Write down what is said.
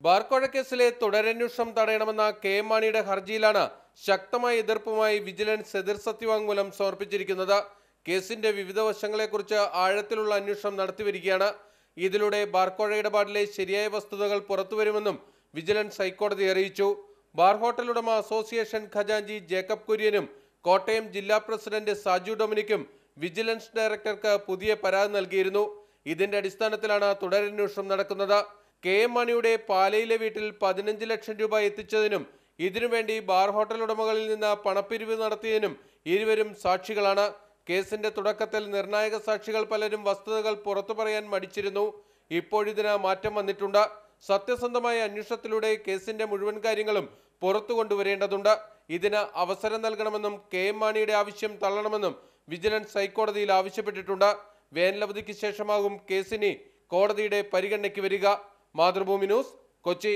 ബാർക്കോഴ കേസിലെ തുടരന്വേഷണം തടയണമെന്ന കെ.എം. മാണിയുടെ ഹർജിയിലാണ് ശക്തമായ എതിർപ്പുമായി വിജിലൻസ് എതിർ സത്യവാങ്മൂലം സമർപ്പിച്ചിരിക്കുന്നത്. കേസിന്റെ വിവിധ വശങ്ങളെക്കുറിച്ച് ആഴത്തിലുള്ള അന്വേഷണം നടത്തിവരികയാണ്. ഇതിലൂടെ ബാർക്കോഴ ഇടപാടിലെ ശരിയായ വസ്തുതകൾ പുറത്തുവരുമെന്നും വിജിലൻസ് ഹൈക്കോടതിയെ അറിയിച്ചു. ബാർ ഹോട്ടൽ ഉടമ അസോസിയേഷൻ ഖജാൻജി ജേക്കബ് കുര്യനും കോട്ടയം ജില്ലാ പ്രസിഡന്റ് സാജു ഡൊമിനിക്കും വിജിലൻസ് ഡയറക്ടർക്ക് പുതിയ പരാതി നൽകിയിരുന്നു. ഇതിന്റെ അടിസ്ഥാനത്തിലാണ് തുടരന്വേഷണം നടക്കുന്നത്. കെ.എം. മാണിയുടെ പാലയിലെ വീട്ടിൽ 15 ലക്ഷം രൂപ എത്തിച്ചതിനും ഇതിനുവേണ്ടി ബാർ ഹോട്ടൽ ഉടമകളിൽ നിന്ന് പണപ്പിരിവ് നടത്തിയതിനും ഇരുവരും സാക്ഷികളാണ്. കേസിന്റെ തുടക്കത്തിൽ നിർണായക സാക്ഷികൾ പലരും വസ്തുതകൾ പുറത്തു പറയാൻ മടിച്ചിരുന്നു. ഇപ്പോഴിതിന് മാറ്റം വന്നിട്ടുണ്ട്. സത്യസന്ധമായ അന്വേഷണത്തിലൂടെ കേസിന്റെ മുഴുവൻ കാര്യങ്ങളും പുറത്തു കൊണ്ടുവരേണ്ടതുണ്ട്. ഇതിന് അവസരം നൽകണമെന്നും കെ.എം. മാണിയുടെ ആവശ്യം തള്ളണമെന്നും വിജിലൻസ് ഹൈക്കോടതിയിൽ ആവശ്യപ്പെട്ടിട്ടുണ്ട്. വേനലവധിക്ക് ശേഷമാകും കേസിനി കോടതിയുടെ പരിഗണനയ്ക്ക് വരിക. മാതൃഭൂമി ന്യൂസ്, കൊച്ചി.